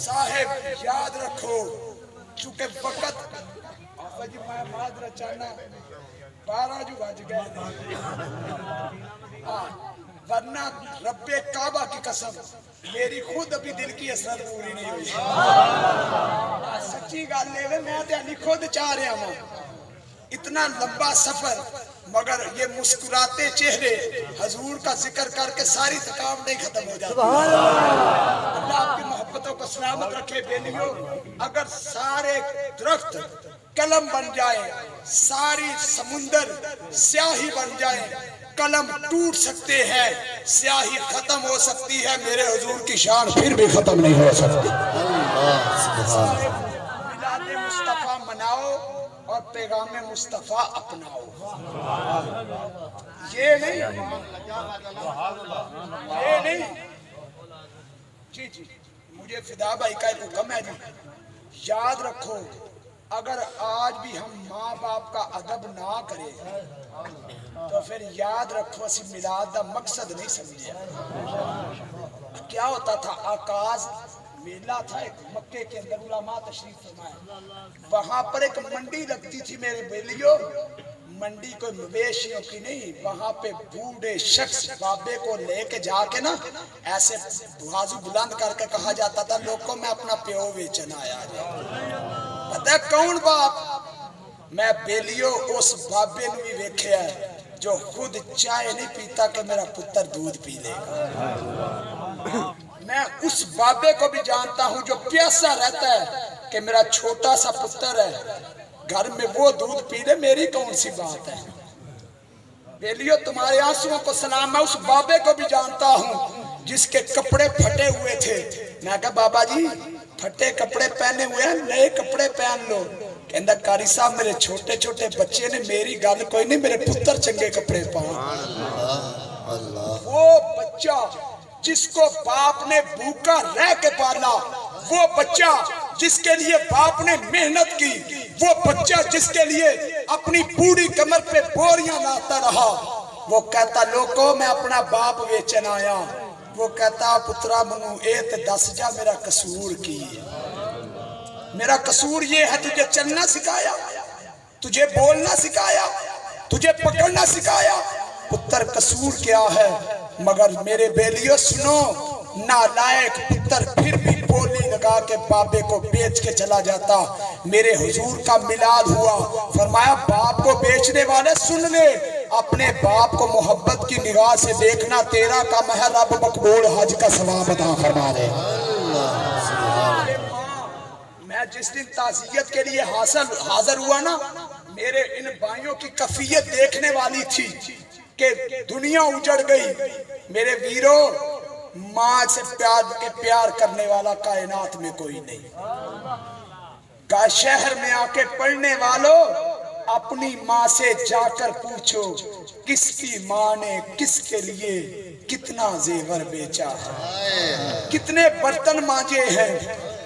صاحب یاد رکھو، چونکہ وقت آفا جی میں معذرت چاہنا 12 جو بج گئے، ورنہ رب کعبہ کی قسم میری خود ابھی دل کی حسرت پوری نہیں ہوئی۔ سچی گل ہے، میں تے خود چاہ رہا ہوں اتنا لمبا سفر، مگر یہ مسکراتے چہرے حضور کا ذکر کر کے ساری تھکاوٹ نہیں ختم ہو جاتی۔ اللہ آپ کی محبتوں کو سلامت رکھے بیلیو۔ اگر سارے درخت قلم بن جائے، ساری سمندر سیاہی بن جائے، قلم ٹوٹ سکتے ہیں، سیاہی ختم ہو سکتی ہے، میرے حضور کی شان پھر بھی ختم نہیں ہو سکتی۔ میلاد مصطفیٰ مناؤ اور پیغام مصطفیٰ اپناؤ، یہ نہیں جی جی مجھے فدا بھائی کا ایک حکم ہے جی، یاد رکھو اگر آج بھی ہم ماں باپ کا ادب نہ کریں تو پھر یاد رکھو اسی میلاد دا مقصد نہیں سمجھے۔ کیا ہوتا تھا، آغاز میلہ تھا ایک مکے کے اندر، علماء تشریف فرمائے، وہاں پر ایک منڈی لگتی تھی میرے بیلیوں، منڈی کوئی مویشیوں کی نہیں، وہاں پہ بوڑھے شخص بابے کو لے کے جا کے نا ایسے بازو بلند کر کے کہا جاتا تھا لوگوں میں اپنا پیو بیچنا آیا جائے۔ پتہ ہے کون باپ؟ میں بیلیوں اس بابے نے بھی ویکھیا ہے جو خود چائے نہیں پیتا کہ میرا پتر دودھ پی لے گا۔ میں اس بابے کو بھی جانتا ہوں جو پیاسا رہتا ہے کہ میرا چھوٹا سا پتر ہے گھر میں وہ دودھ پی لے، میری کون سی بات ہے۔ بیلیو تمہارے آنسوؤں کو سلام، میں اس بابے کو بھی جانتا ہوں جس کے کپڑے پھٹے ہوئے تھے، میں کہا بابا جی پھٹے کپڑے پہنے ہوئے ہیں، نئے کپڑے پہن لو۔ کہندہ قاری صاحب میرے چھوٹے چھوٹے بچے نے میری گل کوئی نہیں، میرے پتر چنگے کپڑے پاؤں۔ وہ بچہ جس کو باپ نے بھوکا رہ کے پالا، وہ بچہ جس کے لیے باپ نے محنت کی، وہ بچہ جس کے لیے اپنی بوڑھی کمر پہ بوریاں لاتا رہا، وہ کہتا لوگوں میں اپنا باپ بیچن آیا، وہ کہتا پترا منو اے تے دس جا میرا قصور کی ہے۔ میرا قصور یہ ہے تجھے چلنا سکھایا، تجھے بولنا سکھایا، تجھے پکڑنا سکھایا، پتر قصور کیا ہے؟ مگر میرے بیلیوں سنو، نالائق پتر پھر بھی بولی لگا کے بابے کو بیچ کے چلا جاتا۔ میرے حضور کا میلاد ہوا، فرمایا باپ کو بیچنے والے سن لے، اپنے باپ کو محبت کی نگاہ سے دیکھنا، تیرا کام ہے رب مقبول حج کا ثواب عطا فرما دے۔ میں جس دن تعزیت کے لیے حاضر ہوا نا، میرے ان بھائیوں کی کفیت دیکھنے والی تھی کہ دنیا اجڑ گئی۔ میرے ویرو، ماں سے پیار کرنے والا کائنات میں کوئی نہیں۔ شہر میں آ کے پڑھنے والوں، اپنی ماں سے جا کر پوچھو کس کی ماں نے کس کے لیے کتنا زیور بیچا ہے، کتنے برتن مانجے ہیں،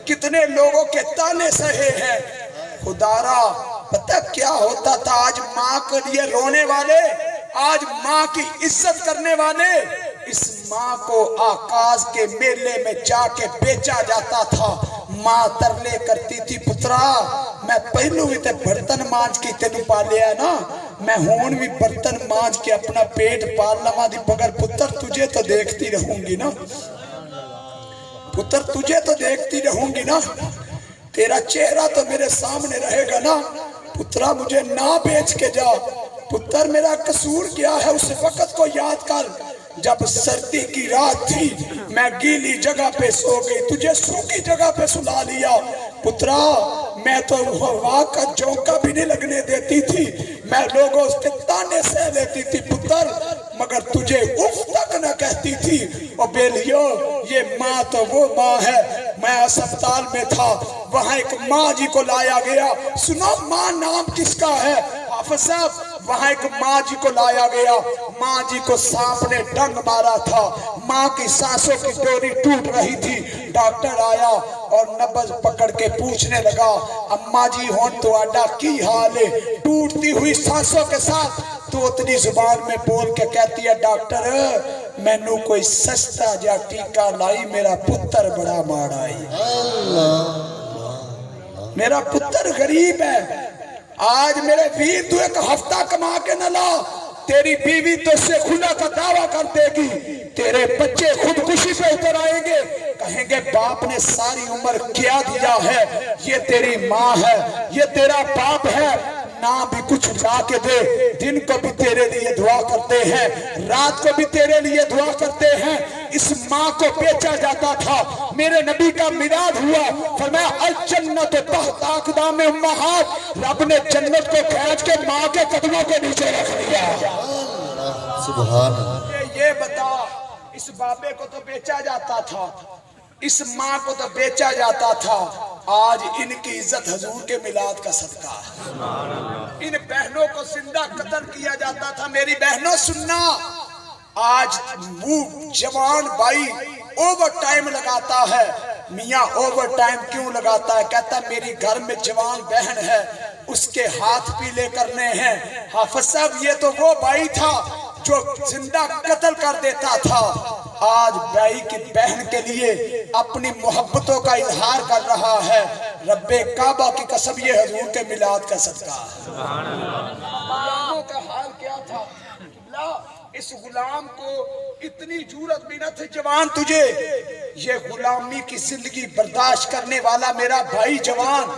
کتنے لوگوں کے تانے سہے ہیں۔ خدارا پتہ کیا ہوتا تھا؟ آج ماں کے لیے رونے والے، آج ماں کی عزت کرنے والے، اس ماں کو آغاز کے میلے میں جا کے بیچا جاتا تھا۔ ماں ترلے کرتی تھی پترا میں پہلو بھی تے برتن مانج کی تینوں پالیا نا، میں ہون بھی برتن مانج کے اپنا پیٹ پال لما دی، مگر پتر تجھے تو دیکھتی رہوں گی نا، پتر تجھے تو دیکھتی رہوں گی نا، تیرا چہرہ تو میرے سامنے رہے گا نا، پترا مجھے نہ بیچ کے جا۔ پتر میرا قصور کیا ہے؟ اس وقت کو یاد کر جب سردی کی رات تھی، میں گیلی جگہ پہ سو گئی، تجھے سوکھی جگہ پہ سلا لیا۔ پترا میں تو ہوا کا جھونکا بھی نہیں لگنے دیتی تھی، میں لوگوں اس کے تانے سہ لیتی تھی پتر، مگر تجھے اف تک نہ کہتی تھی۔ اور بیلیو یہ ماں تو وہ ماں ہے، میں اسپتال میں تھا، وہاں ایک ماں جی کو لایا گیا، سنو ماں نام کس کا ہے؟ حافظ صاحب وہاں ایک ماں جی کو لایا گیا، ماں جی کو سانپ نے ڈنگ مارا تھا، ماں کی سانسوں کی ڈوری ٹوٹ رہی تھی۔ ڈاکٹر آیا اور نبض پکڑ کے پوچھنے لگا، اماں جی ہون تو آڈا کی حال ہے؟ ٹوٹتی ہوئی سانسوں کے ساتھ تو اتنی زبان میں بول کے کہتی ہے، ڈاکٹر میں نو کوئی سستا جا ٹیکا لائی، میرا پتر بڑا ماڑا آئی، میرا پتر غریب ہے۔ آج میرے ویر تو ایک ہفتہ کما کے نہ لا، تیری بیوی تو اس سے خلا کا دعویٰ کر دے گی، تیرے بچے خودکشی پہ اتر آئیں گے، کہیں گے باپ نے ساری عمر کیا دیا ہے، یہ تیری ماں ہے، یہ تیرا باپ ہے، نہ بھی کچھ لا کے دے، دن کو بھی تیرے لیے دعا کرتے ہیں، رات کو بھی تیرے لیے دعا کرتے ہیں۔ اس ماں کو بیچا جاتا تھا، میرے نبی کا میلاد ہوا، فرمایا الجنت تحت اقدام امہات، رب نے جنت کو کھینچ کے ماں کے قدموں کے نیچے رکھ دیا۔ سبحان اللہ۔ یہ بتا، اس بابے کو تو بیچا جاتا تھا، اس ماں کو تو بیچا جاتا تھا، آج ان کی عزت حضور کے میلاد کا صدقہ ہے۔ ان بہنوں کو زندہ قتل کیا جاتا تھا۔ میری بہنوں سننا، آج وہ جوان بھائی اوور ٹائم لگاتا ہے۔ میاں اوور ٹائم کیوں لگاتا ہے؟ کہتا ہے میری گھر میں جوان بہن ہے، اس کے ہاتھ پیلے کرنے ہیں۔ حافظ صاحب یہ تو وہ بھائی تھا جو زندہ قتل کر دیتا تھا، آج بھائی کی بہن کے لیے اپنی محبتوں کا اظہار کر رہا ہے۔ رب کعبہ کی قسم یہ حضور کے میلاد کا صدقہ ہے۔ غلاموں کا حال کیا تھا؟ اس غلام کو اتنی جرأت بھی نہ تھی، جوان تجھے یہ غلامی کی زندگی برداشت کرنے والا میرا بھائی جوان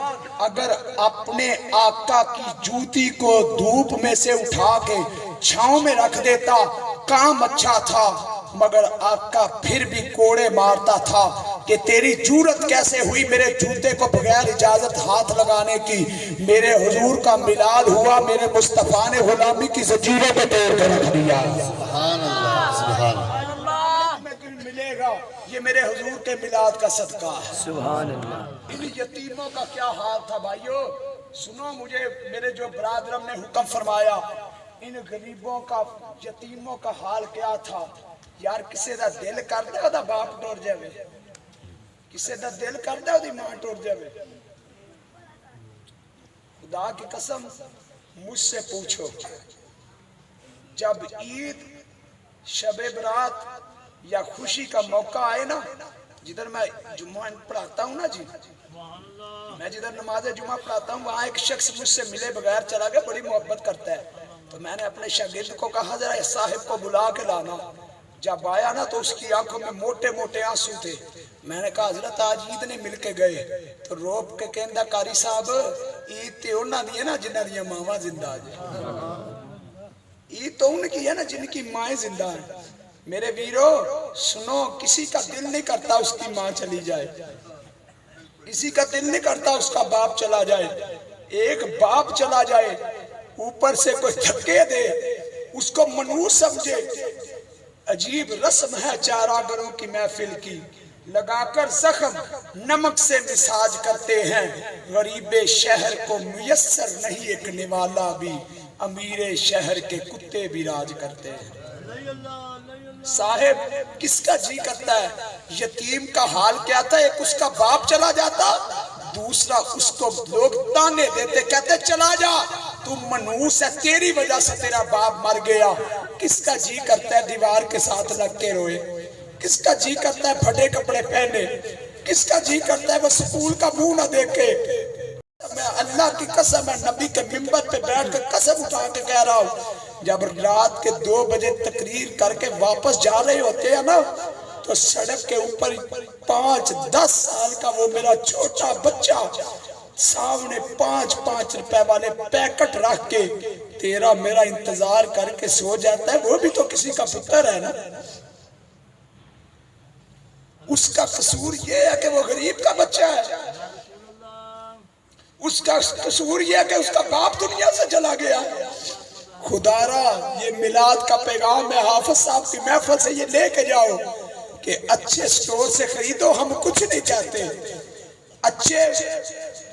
اگر اپنے آقا کی جوتی کو دھوپ میں سے اٹھا کے چھاؤں میں رکھ دیتا کام اچھا تھا، مگر آقا پھر بھی کوڑے مارتا تھا کہ تیری جرأت کیسے ہوئی میرے جوتے کو بغیر اجازت ہاتھ لگانے کی؟ میرے حضور کا میلاد ہوا، میرے مصطفیٰ نے غلامی کی زنجیروں کو توڑ کے رکھ دیا۔ سبحان اللہ، سبحان اللہ۔ میں تمہیں ملے گا، یہ میرے حضور کے میلاد کا صدقہ ہے۔ سبحان اللہ۔ ان یتیموں کا کیا حال تھا بھائیو؟ سنو، مجھے میرے جو برادرم نے حکم فرمایا، ان غریبوں کا یتیموں کا حال کیا تھا؟ یار کسے دا دل کر دے وہ دا باپ ٹور جاوے، کسے دا دل کر دے وہ دی ماں ٹور جاوے۔ خدا کی قسم مجھ سے پوچھو، جب عید، شب برات یا خوشی کا موقع آئے نا، جدھر میں جمعہ پڑھاتا ہوں نا جی، میں جدھر نماز جمعہ پڑھاتا ہوں وہاں ایک شخص مجھ سے ملے بغیر چلا گیا، بڑی محبت کرتا ہے، تو میں نے اپنے شاگرد کو کہا ذرا صاحب کو بلا کے لانا۔ جب آیا نا تو اس کی آنکھوں میں موٹے موٹے آنسو تھے۔ میں نے کہا حضرت آج عید نے مل کے گئے، تو روپ کے کہندہ قاری صاحب عید تے انہاں دی ہے نا جنہاں دی ماواں زندہ ہے، عید تو ان کی ہے نا جن کی مائیں زندہ ہیں۔ میرے ویرو سنو، کسی کا دل نہیں کرتا اس کی ماں چلی جائے، کسی کا دل نہیں کرتا اس کا باپ چلا جائے۔ ایک باپ چلا جائے اوپر سے کوئی دھکے دے اس کو منحوس سمجھے۔ عجیب رسم ہے چارہ گروں کی محفل کی، لگا کر زخم نمک سے مساج کرتے ہیں، غریب شہر کو میسر نہیں ایک نوالا بھی، امیر شہر کے کتے بھی راج کرتے ہیں۔ صاحب کس کا جی کرتا ہے؟ یتیم کا حال کیا تھا؟ ایک اس کا باپ چلا جاتا، دوسرا اس کو لوگ تانے دیتے، کہتے چلا جا تو منحوس ہے، تیری وجہ سے تیرا باپ مر گیا۔ کس کا جی کرتا ہے دیوار کے ساتھ لگ کے روئے؟ کس کا جی کرتا ہے پھٹے کپڑے پہنے؟ کس کا جی کرتا ہے وہ سکول کا منہ نہ دیکھے؟ میں اللہ کی قسم ہے نبی کے منبر پہ بیٹھ کر قسم اٹھا کے کہہ رہا ہوں، جب رات کے 2 بجے تقریر کر کے واپس جا رہے ہوتے ہیں نا تو سڑک کے اوپر 5-10 سال کا وہ میرا چھوٹا بچہ سامنے 5-5 روپے والے پیکٹ رکھ کے تیرا میرا انتظار کر کے سو جاتا ہے۔ وہ بھی تو کسی کا پتر ہے نا۔ اس کا قصور یہ ہے کہ وہ غریب کا بچہ ہے، اس کا قصور یہ ہے کہ اس کا باپ دنیا سے چلا گیا۔ خدا را یہ میلاد کا پیغام ہے، حافظ صاحب کی محفل سے یہ لے کے جاؤ کہ اچھے سٹور سے خریدو، ہم کچھ نہیں چاہتے، اچھے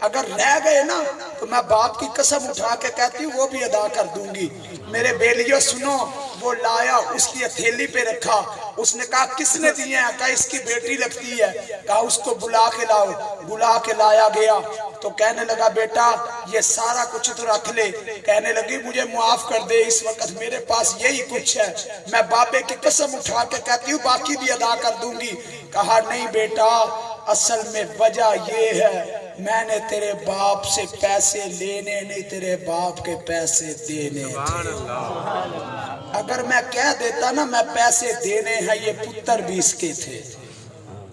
اگر رہ گئے نا تو میں باپ کی قسم اٹھا کے کہتی ہوں وہ بھی ادا کر دوں گی۔ میرے بیلیوں سنو، وہ لایا، اس کی ہتھیلی پہ رکھا، اس نے کہا کس نے دیے ہیں؟ کہا اس کی بیٹی لگتی ہے۔ کہا اس کو بلا کے لاؤ، بلا کے لایا گیا تو کہنے لگا بیٹا یہ سارا کچھ تو رکھ لے۔ کہنے لگی مجھے معاف کر دے، اس وقت میرے پاس یہی کچھ ہے۔ میں بابے کی قسم اٹھا کے کہتی ہوں باقی بھی ادا کر دوں گی۔ کہا نہیں بیٹا، اصل میں وجہ یہ ہے میں نے تیرے باپ سے پیسے لینے نہیں، تیرے باپ کے پیسے دینے تھے۔ اگر میں کہہ دیتا نا میں پیسے دینے ہیں، یہ پتر بھی اس کے تھے،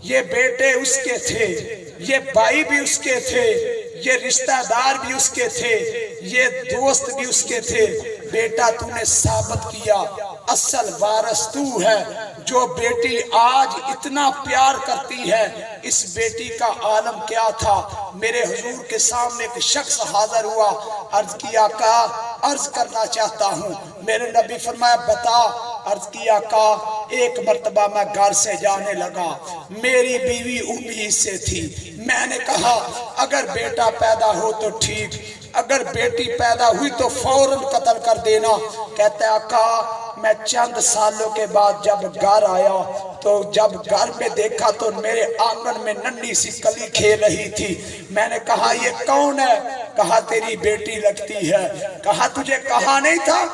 یہ بیٹے اس کے تھے، یہ بھائی بھی اس کے تھے، یہ رشتہ دار بھی اس کے تھے، یہ دوست بھی اس کے تھے۔ بیٹا تو نے ثابت کیا اصل وارث تو ہے۔ جو بیٹی آج اتنا پیار کرتی ہے، اس بیٹی کا عالم کیا تھا؟ میرے حضور کے سامنے ایک شخص حاضر ہوا، عرض کیا آقا عرض کرنا چاہتا ہوں۔ میرے نبی فرمایا بتا۔ عرض کیا آقا ایک مرتبہ میں گھر سے جانے لگا، میری بیوی امید سے تھی، میں نے کہا اگر بیٹا پیدا ہو تو ٹھیک، اگر بیٹی پیدا ہوئی تو فوراً قتل کر دینا۔ کہتا ہے آقا میں چند سالوں کے بعد جب گھر آیا تو جب گھر میں دیکھا تو میرے آنگن میں ننھی سی کلی کھیل رہی تھی۔ میں نے کہا یہ کون ہے؟ کہا تیری بیٹی لگتی ہے۔ کہا تجھے کہا نہیں تھا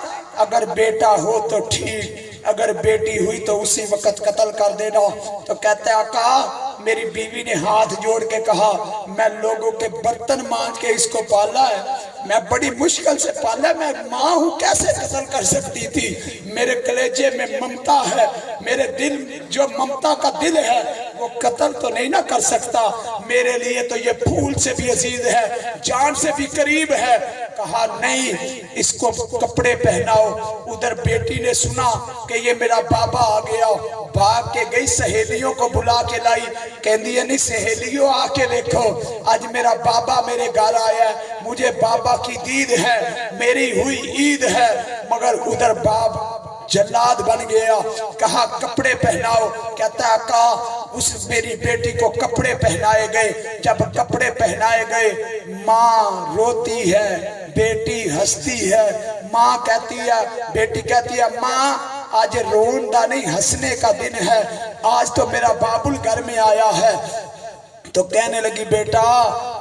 اگر بیٹا ہو تو ٹھیک، اگر بیٹی ہوئی تو اسی وقت قتل کر دینا۔ تو کہتا ہے آقا میری بیوی نے ہاتھ جوڑ کے کہا میں لوگوں کے برتن مانج کے اس کو پالا ہے، میں بڑی مشکل سے پالا ہے، میں ماں ہوں کیسے قتل کر سکتی تھی؟ میرے کلیجے میں ممتا ہے، میرے دل جو ممتا کا دل ہے وہ قتل تو نہیں نہ کر سکتا، میرے لیے تو یہ پھول سے بھی عزیز ہے، جان سے بھی قریب ہے۔ کہا نہیں اس کو کپڑے پہناؤ۔ ادھر بیٹی نے سنا کہ یہ میرا بابا آ گیا، بھاگ کے گئی سہیلیوں کو بلا کے لائی، کہندی ہے نہیں سہیلیوں آ کے دیکھو آج میرا بابا میرے گھر آیا ہے، مجھے بابا کی دید ہے، میری ہوئی عید ہے۔ مگر ادھر باپ جلاد بن گیا۔ کہا کپڑے پہناؤ۔ کہتا ہے آقا اس میری بیٹی کو کپڑے پہنائے گئے۔ جب کپڑے پہنائے گئے ماں روتی ہے، بیٹی ہنستی ہے۔ ماں کہتی ہے، بیٹی کہتی ہے ماں آج روندہ نہیں ہنسنے کا دن ہے، آج تو میرا بابل گھر میں آیا ہے۔ تو کہنے لگی بیٹا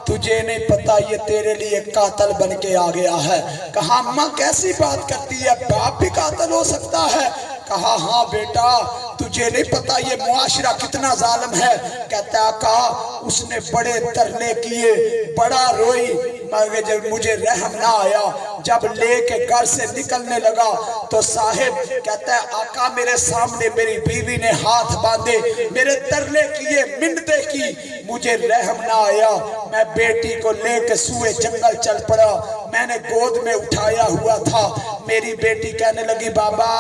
تجھے نہیں پتا یہ تیرے لیے قاتل بن کے آ گیا ہے۔ کہا اماں کیسی بات کرتی ہے، باپ بھی قاتل ہو سکتا ہے؟ کہا ہاں بیٹا تجھے نہیں پتا یہ معاشرہ کتنا ظالم ہے۔ کہتا ہے آقا اس نے بڑے ترنے کیے، بڑا روئی، مگر جب مجھے رحم نہ آیا، جب لے کے گھر سے نکلنے لگا تو صاحب کہتا ہے آقا میرے سامنے میری بیوی نے ہاتھ باندھے، میرے ترنے کیے، منتیں کی، مجھے رحم نہ آیا، میں بیٹی کو لے کے سوئے جنگل چل پڑا۔ میں نے گود میں اٹھایا ہوا تھا، میری بیٹی کہنے لگی بابا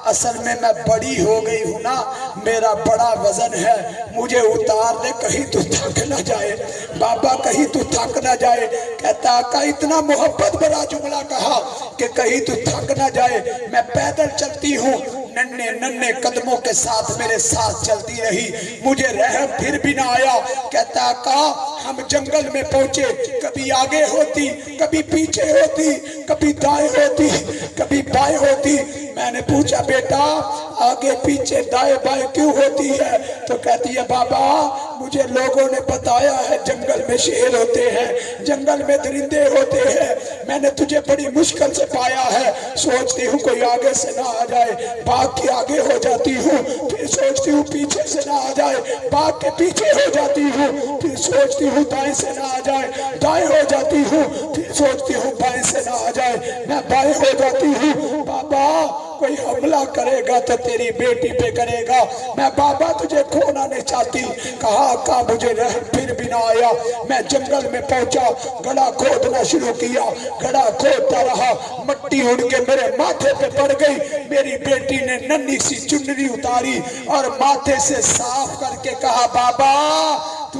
اصل میں بڑی ہو گئی ہوں نا، میرا بڑا وزن ہے، مجھے اتار دے کہیں تو تھک نہ جائے، بابا کہیں تو تھک نہ جائے۔ کہتا آقا اتنا محبت بڑا جملہ کہا کہ کہیں تو تھک نہ جائے، میں پیدل چلتی ہوں، ننھے ننھے قدموں کے ساتھ میرے ساتھ چلتی رہی، مجھے رحم پھر بھی نہ آیا۔ کہتا آقا ہم جنگل میں پہنچے، کبھی آگے ہوتی، کبھی پیچھے ہوتی، کبھی دائیں ہوتی، کبھی بائیں ہوتی۔ میں نے پوچھا بیٹا آگے پیچھے دائیں بائیں کیوں ہوتی ہے؟ تو کہتی ہے بابا مجھے لوگوں نے بتایا ہے جنگل میں شیر ہوتے ہیں، جنگل میں درندے ہوتے ہیں، میں نے تجھے بڑی مشکل سے پایا ہے، سوچتی ہوں کوئی آگے سے نہ آ جائے، باغ کے آگے ہو جاتی ہوں، پھر سوچتی ہوں پیچھے سے نہ آ جائے، باغ کے پیچھے ہو جاتی ہوں، پھر سوچتی ہوں دائیں سے نہ آ جائے، دائیں ہو جاتی ہوں، پھر سوچتی ہوں بائیں سے نہ آ جائے، میں بائیں ہو جاتی ہوں۔ بابا کوئی حملہ کرے گا تو تیری بیٹی پہ کرے گا، میں بابا تجھے کھونا نہیں چاہتی۔ کہا آقا مجھے رحم پھر بھی نہ آیا، میں جنگل میں پہنچا، گڑھا کھودنا شروع کیا، گڑھا کھودتا رہا، مٹی اڑ کے میرے ماتھے پہ پڑ گئی، میری بیٹی نے ننھی سی چنری اتاری اور ماتھے سے صاف کر کے کہا بابا تو